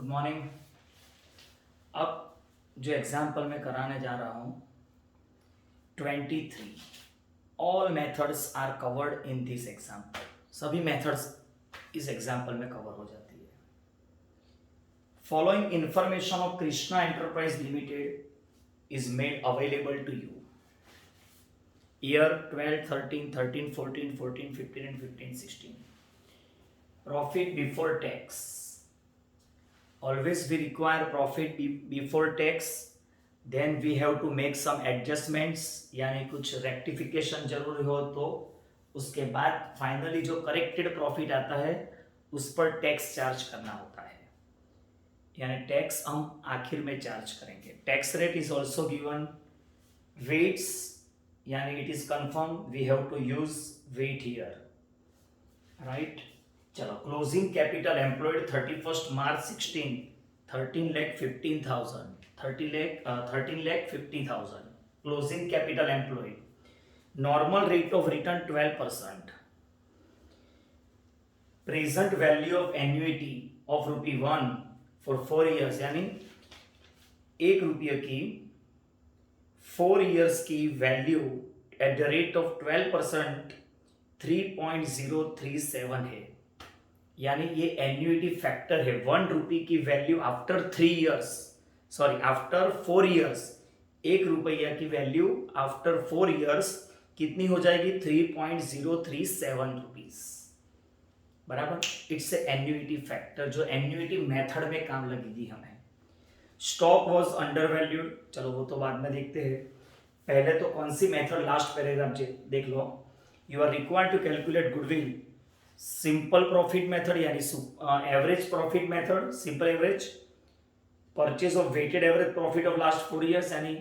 Good morning. अब जो example मैं कराने जा रहा हूँ 23, all methods are covered in this example. सभी मेथड्स इस एग्जाम्पल में कवर हो जाती है। Following information of Krishna enterprise limited is made available to you. Year 12, 13, 13, 14, 14, 15 and 15, 16. Profit before tax. Always we require profit before tax. Then we have to make some adjustments, यानी कुछ rectification जरूरी हो तो उसके बाद फाइनली जो करेक्टेड प्रॉफिट आता है उस पर टैक्स चार्ज करना होता है, यानी टैक्स हम आखिर में चार्ज करेंगे। Tax rate is also given weights, यानी it is confirm we have to use weight here, right. चलो, closing capital employed 31 March 16 13,15,000 13,50,000 closing capital employed. Normal rate of return 12%। Present value of annuity of ₹1 for 4 years, यानी ₹1 की 4 years की value at the rate of 12% 3.037 है, यानी ये annuity factor है। ₹1 की value after 3 years, sorry after 4 years, ₹1 की value after 4 years कितनी हो जाएगी? 3.037 रुपीज, बराबर। इट्स एन्युइटी फैक्टर जो एन्युइटी मेथड में काम लगेगी हमें। स्टॉक वॉज अंडर वैल्यूड, चलो वो तो बाद में देखते हैं। पहले तो कौन सी मेथड, लास्ट पैराग्राफ देख लो। You are required to calculate goodwill. Simple profit method यानी average profit method, simple average. Purchase of weighted average profit of last 4 years, यानी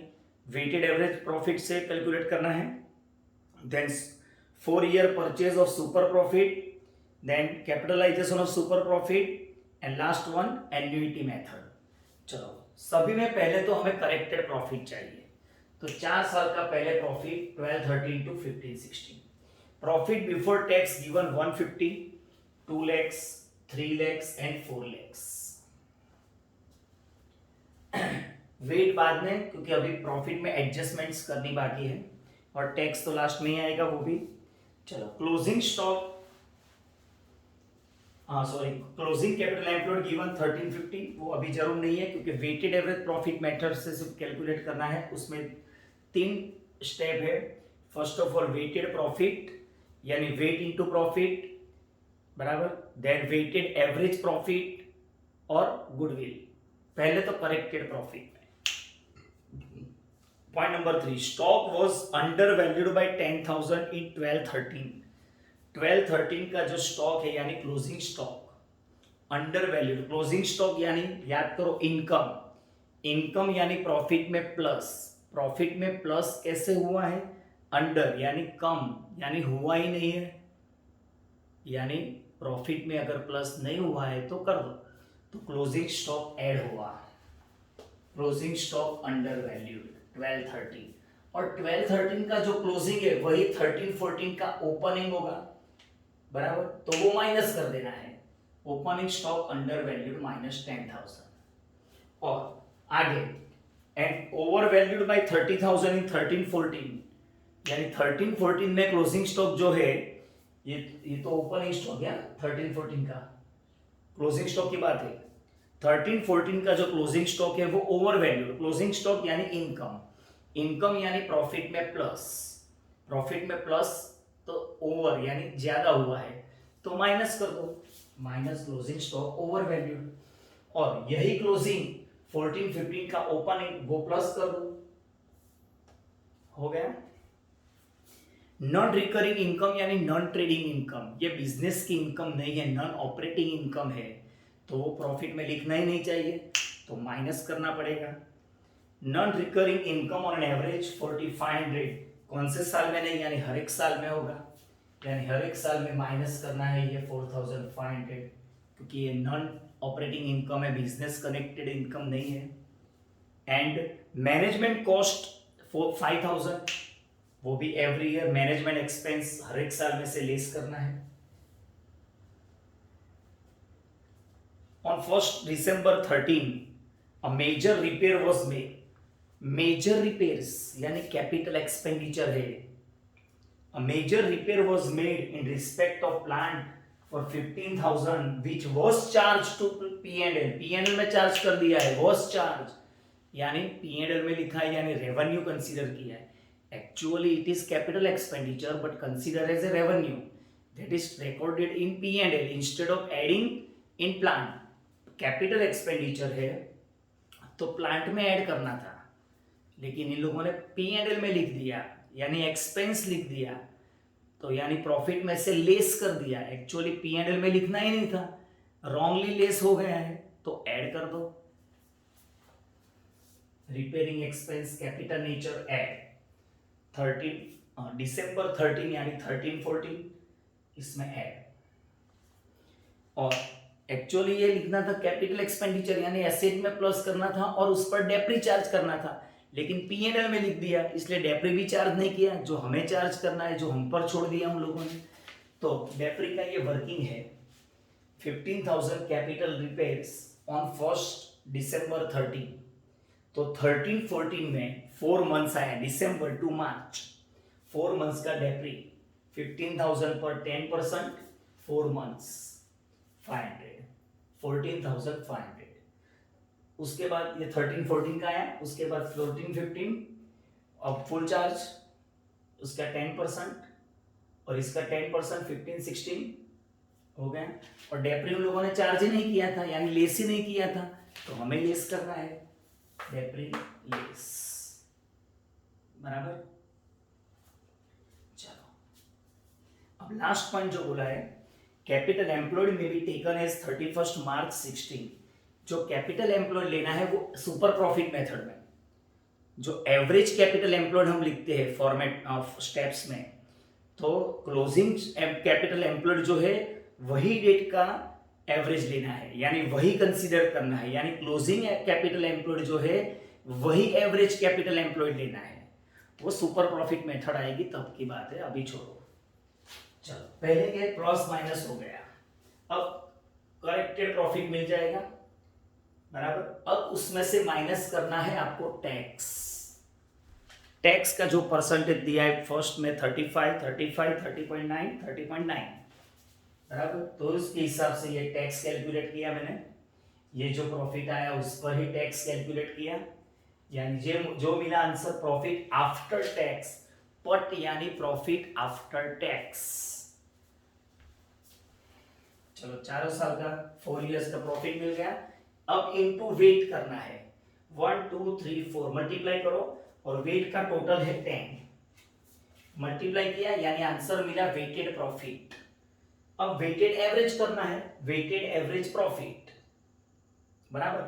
वेटेड एवरेज प्रॉफिट से कैलकुलेट करना है। Then 4 year purchase of super profit, then capitalisation of super profit, and last one annuity method. चलो, सभी में पहले तो हमें करेक्टेड प्रॉफिट चाहिए, तो 4 साल का पहले profit 12, 13 to 15, 16। Profit before tax given 150, 2 lakhs, 3 lakhs and 4 lakhs। Weight बाद में, क्योंकि अभी प्रॉफिट में एडजस्टमेंट्स करनी बाकी है और टैक्स तो लास्ट में ही आएगा वो भी। चलो, closing stock, sorry closing capital employed given 1350, वो अभी जरूर नहीं है क्योंकि वेटेड एवरेज प्रॉफिट मेथड से सिर्फ कैलकुलेट करना है। उसमें 3 स्टेप है। First of all weighted profit, यानी वेट इनटू प्रॉफिट, बराबर। देन वेटेड एवरेज प्रॉफिट और गुडविल। पहले तो करेक्टेड प्रॉफिट में। Point number 3, stock was undervalued by 10,000 in 12-13। 12-13 का जो स्टॉक है यानी closing stock undervalued. Closing stock यानी याद करो इनकम, इनकम यानी प्रॉफिट में प्लस। प्रॉफिट में प्लस कैसे हुआ है? अंडर यानी कम, यानी हुआ ही नहीं है, यानी प्रॉफिट में अगर प्लस नहीं हुआ है तो कर दो, तो क्लोजिंग स्टॉक ऐड हुआ। क्लोजिंग स्टॉक अंडर वैल्यूड 12-13, और 12-13 का जो क्लोजिंग है वही 13-14 का ओपनिंग होगा, बराबर। तो वो माइनस कर देना है। Opening stock under valued -10,000। और आगे, एंड ओवर वैल्यूड बाय 30,000 इन 13-14, यानी 13-14 में क्लोजिंग स्टॉक जो है ये तो ओपनिंग स्टॉक है। 13-14 का क्लोजिंग स्टॉक की बात है। 13-14 का जो क्लोजिंग स्टॉक है वो ओवर वैल्यूड। क्लोजिंग स्टॉक यानी इनकम, इनकम यानी प्रॉफिट में प्लस। प्रॉफिट में प्लस तो ओवर यानी ज्यादा हुआ है, तो माइनस कर दो, minus closing stock over valued. और यही क्लोजिंग 14-15 का ओपनिंग वो प्लस कर दो, हो गया। नॉन रिकरिंग इनकम यानी नॉन ट्रेडिंग इनकम, ये बिजनेस की इनकम नहीं है, नॉन ऑपरेटिंग इनकम है, तो वो प्रॉफिट में लिखना ही नहीं चाहिए, तो माइनस करना पड़ेगा। Non recurring income on average 4500, कौन से साल में नहीं, यानी हर एक साल में होगा, यानी हर एक साल में माइनस करना है ये 4500, क्योंकि ये नॉन ऑपरेटिंग इनकम है, बिजनेस कनेक्टेड इनकम नहीं है। एंड मैनेजमेंट कॉस्ट 5000, वो भी एवरी ईयर मैनेजमेंट एक्सपेंस हर एक साल में से लेस करना है। On 1st December 13, a major repair was made. Major repairs यानी capital expenditure है. A major repair was made in respect of plant for 15,000 which was charged to P&L. P&L में charge कर दिया है, was charged यानी P&L में लिखा है यानी रेवेन्यू कंसीडर किया है. Actually it is capital expenditure but considered as a revenue that is recorded in P&L instead of adding in plant. Capital expenditure है तो प्लांट में ऐड करना था, लेकिन इन लोगों ने P&L में लिख दिया यानी एक्सपेंस लिख दिया, तो यानी प्रॉफिट में से लेस कर दिया. एक्चुअली P&L में लिखना ही नहीं था, रॉन्गली लेस हो गया है तो ऐड कर दो. Repairing expense capital nature add. 13 December 13 यानी 13-14 इसमें ऐड. और एक्चुअली ये लिखना था कैपिटल एक्सपेंडिचर यानी एसेट में प्लस करना था और उस पर डेप्री चार्ज करना था, लेकिन P&L में लिख दिया इसलिए डेप्री भी चार्ज नहीं किया, जो हमें चार्ज करना है जो हम पर छोड़ दिया हम लोगों ने. तो डेप्री का ये वर्किंग है. 15,000 capital repairs on 1st December 13. तो 13-14 में 4 मंथ्स आया, दिसंबर टू मार्च 4 मंथ्स का डेप्री. 15,000 पर 10%, 4 मंथ्स 500, 14,500. उसके बाद ये 13-14 का आया, उसके बाद 14-15 अब फुल चार्ज, उसका 10% और इसका 10% 15-16 हो गया. और डेप्री उन लोगों ने चार्ज ही नहीं किया था यानी लेस ही नहीं किया था, तो हमें लेस करना है. डेप्री लेस बराबर. चलो अब लास्ट पॉइंट जो बोला है कैपिटल एम्प्लॉयड में be taken as 31st March 16. जो कैपिटल एम्प्लॉयड लेना है वो सुपर प्रॉफिट मेथड में. जो एवरेज कैपिटल एम्प्लॉयड हम लिखते हैं फॉर्मेट ऑफ स्टेप्स में, तो क्लोजिंग कैपिटल एम्प्लॉयड जो है वही डेट का एवरेज लेना है यानी वही कंसीडर करना है, यानी क्लोजिंग कैपिटल एम्प्लॉयड जो है वही एवरेज कैपिटल एम्प्लॉयड लेना है. वो सुपर प्रॉफिट मेथड आएगी तब की बात है, अभी छोड़ो. चलो पहले ये प्लस माइनस हो गया, अब करेक्टेड प्रॉफिट मिल जाएगा बराबर. अब उसमें से माइनस करना है आपको टैक्स. टैक्स का जो परसेंटेज दिया है फर्स्ट में 35, 30.9, 30.9 बराबर. तो उसके हिसाब से ये टैक्स कैलकुलेट किया मैंने. ये जो प्रॉफिट आया उस पर ही टैक्स कैलकुलेट किया, यानी जो मिला आंसर प्रॉफिट आफ्टर टैक्स, पट यानी प्रॉफिट आफ्टर टैक्स. चलो 4 साल का 4 इयर्स का प्रॉफिट मिल गया. अब इनटू वेट करना है. 1 2 3 4 मल्टीप्लाई करो और वेट का टोटल है 10. मल्टीप्लाई किया यानी आंसर मिला वेटेड प्रॉफिट. अब वेटेड एवरेज करना है, वेटेड एवरेज प्रॉफिट बराबर.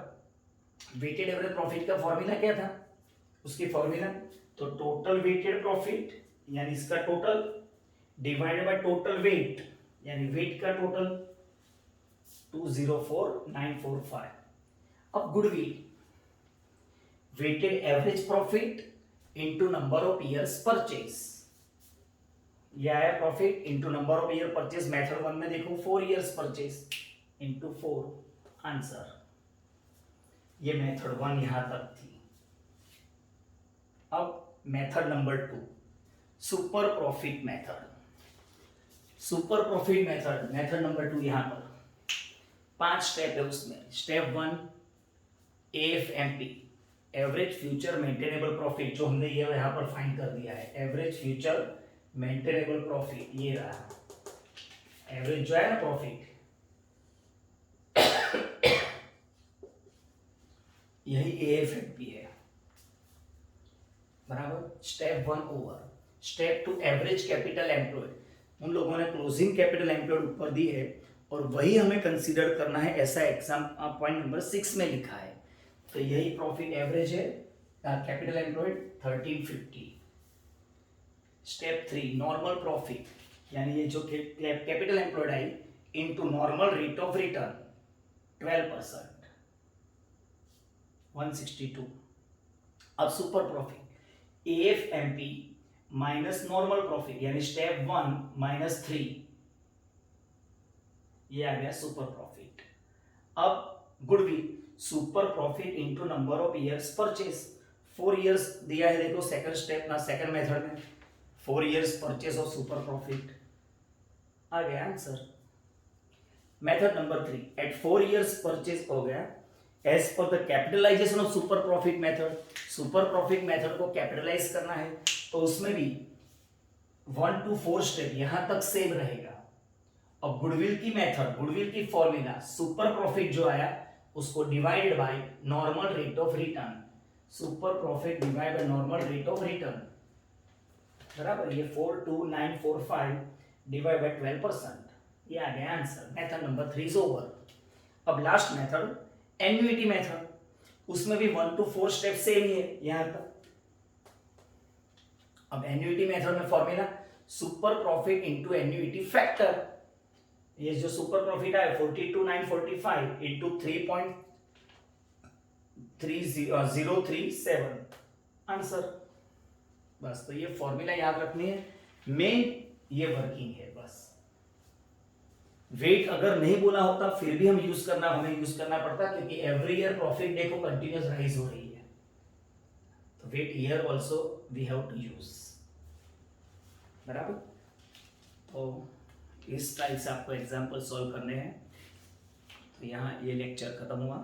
वेटेड एवरेज प्रॉफिट का फॉर्मूला क्या था, उसकी फॉर्मूला तो टोटल वेटेड प्रॉफिट यानी इसका total divided by total weight यानी वेट का टोटल 204945. अब goodwill weighted average profit into number of years purchase. यह है profit into number of year purchase. Method 1 में देखो 4 इयर्स परचेज इनटू 4 आंसर. ये मेथड 1 यहां तक थी. अब method number 2 super profit method. Super profit method method number 2 यहां पर 5 स्टेप है उसमें. Step 1 AFMP average future maintainable profit, जो हमने ये यहां पर फाइंड कर दिया है. एवरेज फ्यूचर मेंटेनेबल प्रॉफिट ये रहा. एवरेज जो है ना प्रॉफिट यही AFMP है बराबर. Step 1 over. Step 2 average capital employed. उन लोगों ने क्लोजिंग कैपिटल एम्प्लॉयड ऊपर दी है और वही हमें कंसीडर करना है, ऐसा एग्जाम पॉइंट नंबर 6 में लिखा है. तो यही प्रॉफिट एवरेज है capital employed 1350. Step 3 normal profit यानी ये जो capital employed I into normal rate of return 12% 162. अब सुपर प्रॉफिट AFMP माइनस नॉर्मल प्रॉफिट यानी स्टेप 1 -3 ये आ गया सुपर प्रॉफिट. अब goodwill super profit into number of years purchase, 4 years दिया है, देखो सेकंड स्टेप ना, सेकंड मेथड में 4 years purchase of super profit आ गया answer. Method number 3, at 4 years purchase हो गया as per the capitalisation of super profit method, super profit method को capitalise करना है तो उसमें भी 1 to 4 स्टेप यहां तक सेम रहेगा। अब गुडविल की मेथड, गुडविल की फॉर्मूला, सुपर प्रॉफिट जो आया उसको divided by normal rate of return, super profit divide by normal rate of return, बराबर, ये 42945 डिवाइड बाय 12%, ये आ गया answer. Method number 3 is over. अब लास्ट मेथड एन्युइटी मेथड, उसमें भी 1 to 4 स्टेप सेम ही है यहां तक। अब एन्युइटी मेथड में formula super profit into annuity factor, ये जो सुपर प्रॉफिट है 42945 इनटू 3.3037 आंसर। बस, तो ये फॉर्मूला याद रखनी है, मेन ये वर्किंग है बस। वेट अगर नहीं बोला होता फिर भी हमें यूज करना पड़ता, क्योंकि एवरी ईयर प्रॉफिट देखो कंटिन्यूस राइज हो रही है, तो weight year also we have to use, बराबर। तो इस टाइप से आपको एग्जाम्पल सॉल्व करने हैं। तो यहाँ ये लेक्चर खत्म हुआ।